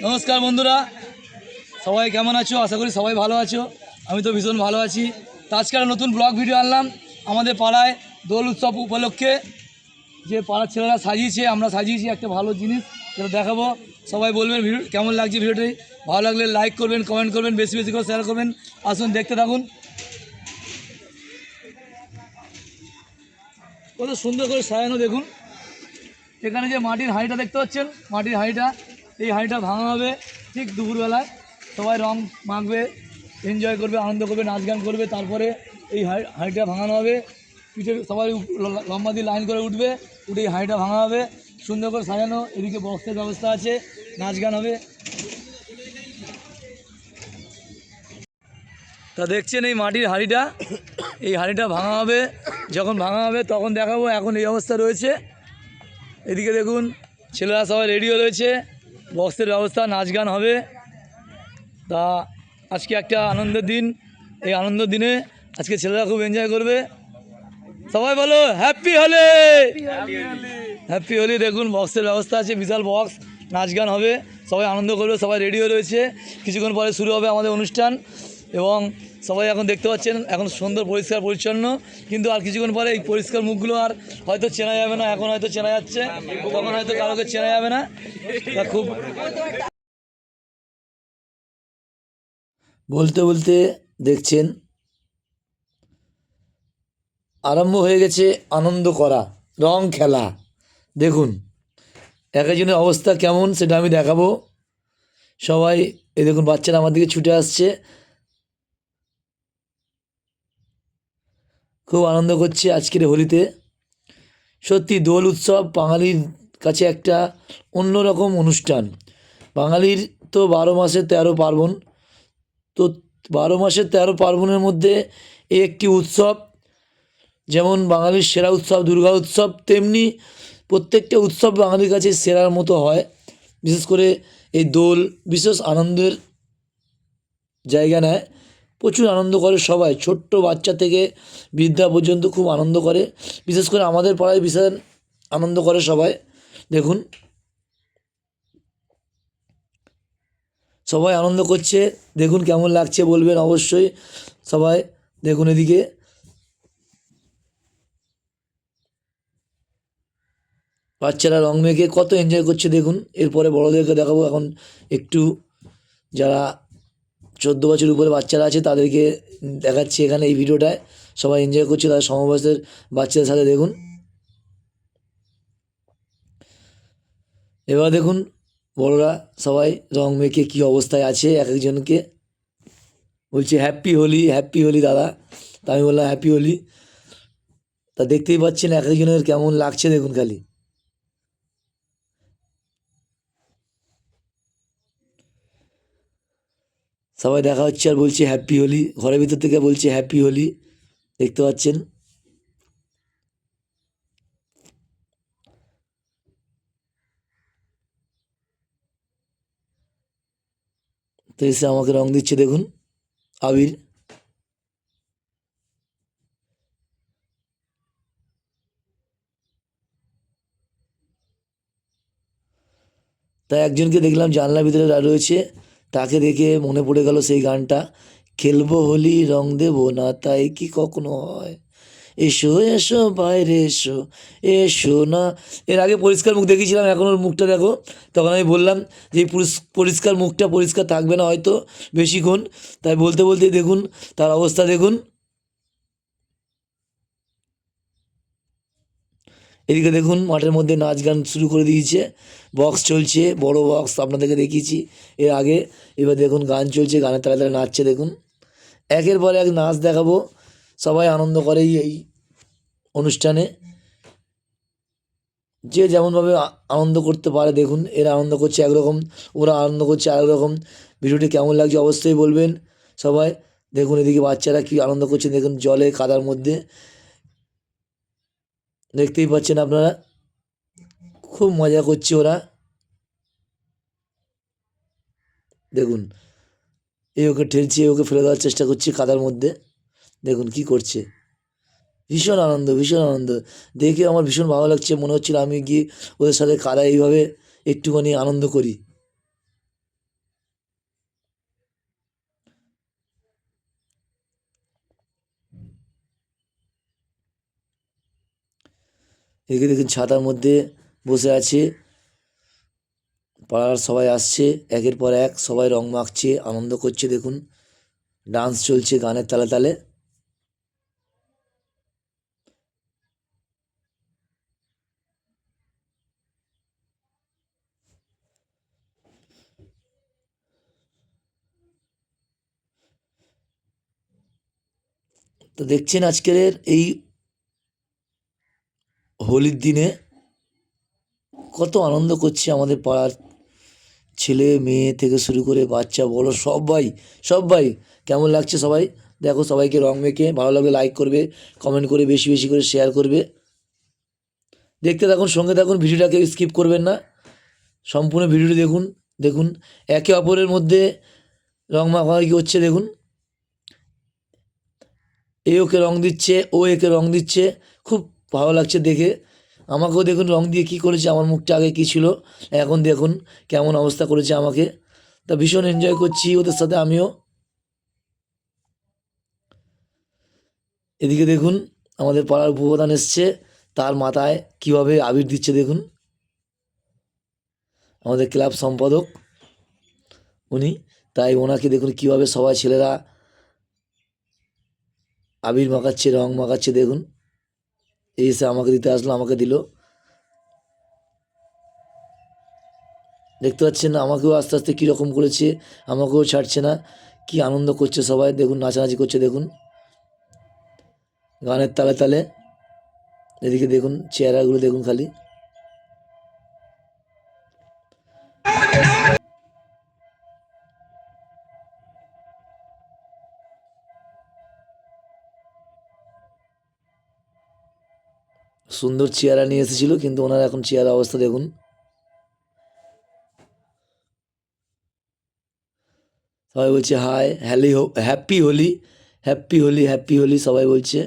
নমস্কার বন্ধুরা, সবাই কেমন আছো? আশা করি সবাই ভালো আছো। আমি তো ভীষণ ভালো আছি। তো আজকে একটা নতুন ব্লগ ভিডিও আনলাম। আমাদের পাড়ায় দোল উৎসব উপলক্ষে যে পাড়ার ছেলেরা সাজিয়েছে, আমরা সাজিয়েছি একটা ভালো জিনিস, সেটা দেখাবো। সবাই বলবেন ভিডিও কেমন লাগছে। ভিডিওটি ভালো লাগলে লাইক করবেন, কমেন্ট করবেন, বেশি বেশি করে শেয়ার করবেন। আসুন দেখতে থাকুন। কত সুন্দর করে সাজানো দেখুন। এখানে যে মাটির হাঁড়িটা দেখতে পাচ্ছেন, মাটির হাঁড়িটা, এই হাঁড়িটা ভাঙা হবে ঠিক দুপুরবেলায়। সবাই রং মাখবে, এনজয় করবে, আনন্দ করবে, নাচ গান করবে। তারপরে এই হাঁড়িটা ভাঙানো হবে। পিঠে সবাই লম্বা দিয়ে লাইন করে উঠবে, উঠে এই হাঁড়িটা ভাঙা হবে। সুন্দর করে সাজানো, এদিকে বক্সের ব্যবস্থা আছে, নাচ গান হবে। তা দেখছেন এই মাটির হাঁড়িটা, এই হাঁড়িটা ভাঙা হবে। যখন ভাঙা হবে তখন দেখাবো। এখন এই অবস্থা রয়েছে। এদিকে দেখুন ছেলেরা সবাই রেডিও রয়েছে, বক্সের ব্যবস্থা, নাচ গান হবে। তা আজকে একটা আনন্দের দিন। এই আনন্দের দিনে আজকে ছেলেরা খুব এনজয় করবে। সবাই বলো হ্যাপি হোলি, হ্যাপি হোলি। দেখুন বক্সের ব্যবস্থা আছে, বিশাল বক্স, নাচ গান হবে, সবাই আনন্দ করবে। সবাই রেডিও রয়েছে, কিছুক্ষণ পরে শুরু হবে আমাদের অনুষ্ঠান। এবং সবাই এখন দেখতে পাচ্ছেন এখন সুন্দর পরিষ্কার পরিচ্ছন্ন, কিন্তু আর কিছুক্ষণ পরে এই পরিষ্কার মুখগুলো আর হয়তো চেনা যাবে না। এখন হয়তো চেনা যাচ্ছে, তখন হয়তো কারোকে চেনা যাবে না। তা খুব বলতে বলতে দেখছেন আরম্ভ হয়ে গেছে আনন্দ করা, রং খেলা। দেখুন এক একজনের অবস্থা কেমন সেটা আমি দেখাবো। সবাই এই দেখুন বাচ্চারা আমার দিকে ছুটে আসছে, খুব আনন্দ করছে আজকের হোলিতে। সত্যি দোল উৎসব বাঙালির কাছে একটা অন্যরকম অনুষ্ঠান। বাঙালির তো 12 মাসে 13 পার্বণ। তো 12 মাসে 13 পার্বণের মধ্যে এই একটি উৎসব। যেমন বাঙালির সেরা উৎসব দুর্গা উৎসব, তেমনি প্রত্যেকটা উৎসব বাঙালির কাছে সেরার মতো হয়। বিশেষ করে এই দোল বিশেষ আনন্দের জায়গা নেয়, প্রচুর আনন্দ করে সবাই, ছোট্ট বাচ্চা থেকে বৃদ্ধা পর্যন্ত খুব আনন্দ করে। বিশেষ করে আমাদের পাড়ায় বিশাল আনন্দ করে সবাই। দেখুন সবাই আনন্দ করছে, দেখুন কেমন লাগছে বলবেন অবশ্যই সবাই। দেখুন এদিকে বাচ্চারা রং মেখে কত এনজয় করছে দেখুন। এরপরে বড়োদেরকে দেখাবো। এখন একটু যারা 14 বছর উপরে বাচ্চারা আছে তাদেরকে দেখাচ্ছি এখানে এই ভিডিওটায়। সবাই এনজয় করছে তাদের সমবয়সের বাচ্চাদের সাথে। দেখুন এবার দেখুন বড়রা সবাই রং মেখে কী অবস্থায় আছে, এক একজনকে বলছে হ্যাপি হোলি, হ্যাপি হোলি দাদা। তা আমি বললাম হ্যাপি হোলি। তা দেখতেই পাচ্ছেন এক একজনের কেমন লাগছে দেখুন খালি। সবাই দেখা হচ্ছে আর বলছে হ্যাপি হোলি, ঘরের ভিতর থেকে বলছে হ্যাপি হোলি, দেখতে পাচ্ছেন। তো এসে আমাকে রং দিচ্ছে দেখুন, আবির। তাই একজনকে দেখলাম জানলার ভিতরে রয়েছে, তাকে দেখে মনে পড়ে গেল সেই গানটা, খেলবো হোলি রং দেবো না তাই কি কখনো হয়, এসো এসো বাইরে এসো, এসো না। এর আগে পরিষ্কার মুখ দেখিয়েছিলাম, এখন ওর মুখটা দেখো। তখন আমি বললাম যে এই পরিষ্কার মুখটা পরিষ্কার থাকবে না হয়তো বেশিক্ষণ। তাই বলতে বলতে দেখুন তার অবস্থা দেখুন। এদিকে দেখুন মাঠের মধ্যে নাচ গান শুরু করে দিয়েছে, বক্স চলছে, বড় বক্স আপনাদেরকে দেখিয়েছি এর আগে। এবার দেখুন গান চলছে, গানের তালে তালে নাচছে দেখুন। একের পর এক নাচ দেখাবো, সবাই আনন্দ করে এই অনুষ্ঠানে, যে যেমনভাবে আনন্দ করতে পারে। দেখুন এরা আনন্দ করছে একরকম, ওরা আনন্দ করছে আরেক রকম। ভিডিওটি কেমন লাগছে অবশ্যই বলবেন সবাই। দেখুন এদিকে বাচ্চারা কি আনন্দ করছে দেখুন, জলে কাদার মধ্যে, দেখতেই পাচ্ছেন আপনারা, খুব মজা করছে ওরা। দেখুন এই ওকে ঠেলছে, ওকে ফেলে দেওয়ার চেষ্টা করছে কাদার মধ্যে, দেখুন কি করছে। ভীষণ আনন্দ, ভীষণ আনন্দ দেখে আমার ভীষণ ভালো লাগছে। মনে হচ্ছিল আমি গিয়ে ওদের সাথে কাদায় এইভাবে একটুখানি আনন্দ করি। এদিকে দেখুন ছাতার মধ্যে বসে আছে, পাড়ার সবাই আসছে একের পর এক, সবাই রং মাখছে, আনন্দ করছে। দেখুন ডান্স চলছে গানের তালে তালে। তো দেখছেন আজকের এই হোলির দিনে কত আনন্দ করছে আমাদের পাড়ার ছেলে মেয়ে থেকে শুরু করে বাচ্চা বড় সবাই সবাই। কেমন লাগছে সবাই দেখো, সবাইকে রং মেখে। ভালো লাগলে লাইক করবে, কমেন্ট করে বেশি বেশি করে শেয়ার করবে। দেখতে থাকুন, সঙ্গে থাকুন, ভিডিওটাকে স্কিপ করবেন না, সম্পূর্ণ ভিডিওটি দেখুন। দেখুন একে অপরের মধ্যে রং মাখামাখি হচ্ছে। দেখুন এ ওকে রং দিচ্ছে, ও একে রং দিচ্ছে, খুব ভালো লাগছে দেখে। আমাকেও দেখুন রং দিয়ে কী করেছে, আমার মুখটা আগে কী ছিল, এখন দেখুন কেমন অবস্থা করেছে আমাকে। তা ভীষণ এনজয় করছি ওদের সাথে আমিও। এদিকে দেখুন আমাদের পাড়ার উপপ্রধান এসছে, তার মাথায় কীভাবে আবির দিচ্ছে দেখুন। আমাদের ক্লাব সম্পাদক উনি, তাই ওনাকে দেখুন কীভাবে সবাই ছেলেরা আবির মাখাচ্ছে, রং মাখাচ্ছে। দেখুন এই এসে আমাকে দিতে আসলো, আমাকে দিল। দেখতে পাচ্ছেন আমাকেও আস্তে আস্তে কীরকম করেছে, আমাকেও ছাড়ছে না। কি আনন্দ করছে সবাই, দেখুন নাচানাচি করছে দেখুন গানের তালে তালে। এদিকে দেখুন চেহারাগুলো দেখুন খালি। সুন্দর চেহারা নিয়ে এসেছিল, কিন্তু ওনার এখন চেহারা অবস্থা দেখুন। সবাই বলছে হাই হ্যালি, happy Holi, happy Holi, happy Holi সবাই বলছে।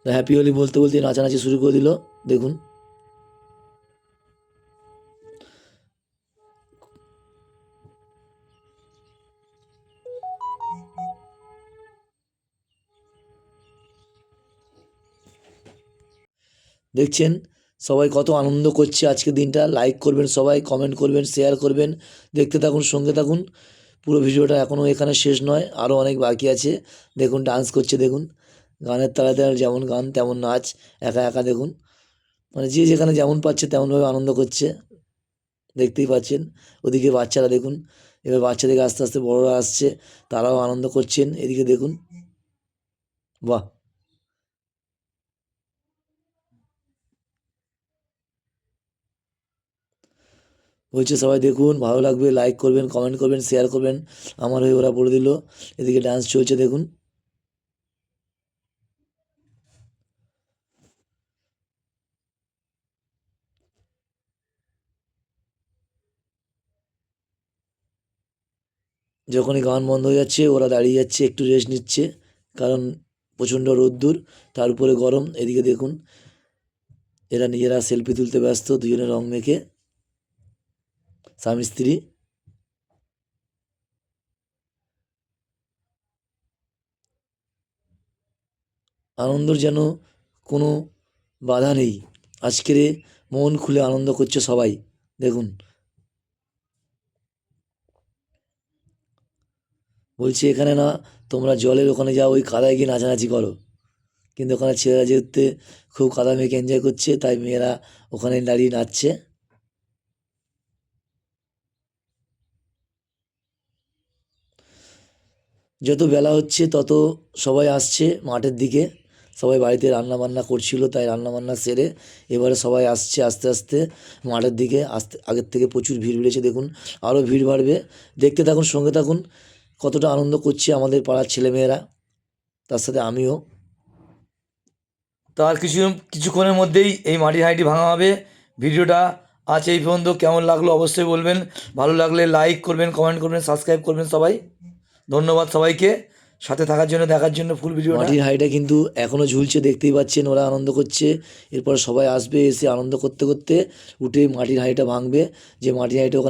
হ্যাপি হোলি বলতে বলতে নাচানাচি শুরু করে দিল দেখুন। দেখছেন সবাই কত আনন্দ করছে আজকের দিনটা। লাইক করবেন সবাই, কমেন্ট করবেন, শেয়ার করবেন। দেখতে থাকুন, সঙ্গে থাকুন। পুরো ভিডিওটা এখনও এখানে শেষ নয়, আরও অনেক বাকি আছে। দেখুন ডান্স করছে দেখুন, গানের তালে তালে যেমন গান তেমন নাচ, একা একা দেখুন। মানে যে যেখানে যেমন পাচ্ছে তেমনভাবে আনন্দ করছে, দেখতেই পাচ্ছেন। ওদিকে বাচ্চারা দেখুন, এবার বাচ্চা থেকে আস্তে আস্তে বড়রা আসছে, তারাও আনন্দ করছেন। এদিকে দেখুন, বাহ। বলছে সবাই দেখুন, ভালো লাগবে, লাইক করবেন, কমেন্ট করবেন, শেয়ার করবেন। আমার হয়ে ওরা বলে দিল। এদিকে ডান্স চলছে দেখুন। যখনই গান বন্ধ হয়ে যাচ্ছে ওরা দাঁড়িয়ে যাচ্ছে, একটু রেস্ট নিচ্ছে, কারণ প্রচণ্ড রোদ্দুর, তার উপরে গরম। এদিকে দেখুন এরা নিজেরা সেলফি তুলতে ব্যস্ত, দুজনে রং মেখে, স্বামী স্ত্রী। আনন্দর যেন কোনো বাধা নেই, আজকের মন খুলে আনন্দ করছে সবাই দেখুন। বলছি এখানে না, তোমরা জলের ওখানে যাও, ওই কাদায় গিয়ে নাচানাচি করো। কিন্তু ওখানে ছেলেরা যেতে খুব কাদা মেখে এনজয় করছে, তাই মেয়েরা ওখানে দাঁড়িয়ে নাচছে। যত বেলা হচ্ছে তত সবাই আসছে মাঠের দিকে। সবাই বাড়িতে রান্না বান্না করছিল, তাই রান্না বান্না সেরে এবারে সবাই আসছে আস্তে আস্তে মাঠের দিকে। আগের থেকে প্রচুর ভিড় বেড়েছে দেখুন, আরও ভিড় বাড়বে। দেখতে থাকুন, সঙ্গে থাকুন, কতটা আনন্দ করছে আমাদের পাড়ার ছেলেমেয়েরা, তার সাথে আমিও। তার কিছুক্ষণের মধ্যেই এই মাটির হাঁড়িটি ভাঙা হবে। ভিডিওটা আজ এই পর্যন্ত। কেমন লাগলো অবশ্যই বলবেন, ভালো লাগলে লাইক করবেন, কমেন্ট করবেন, সাবস্ক্রাইব করবেন সবাই। ধন্যবাদ সবাইকে সাথে থাকার জন্য, দেখার জন্য ফুল ভিডিও। মাটির হাঁড়িটা কিন্তু এখনও ঝুলছে, দেখতেই পাচ্ছেন, ওরা আনন্দ করছে। এরপর সবাই আসবে, এসে আনন্দ করতে করতে উঠে মাটির হাঁড়িটা ভাঙবে। যে মাটির হাঁড়িটা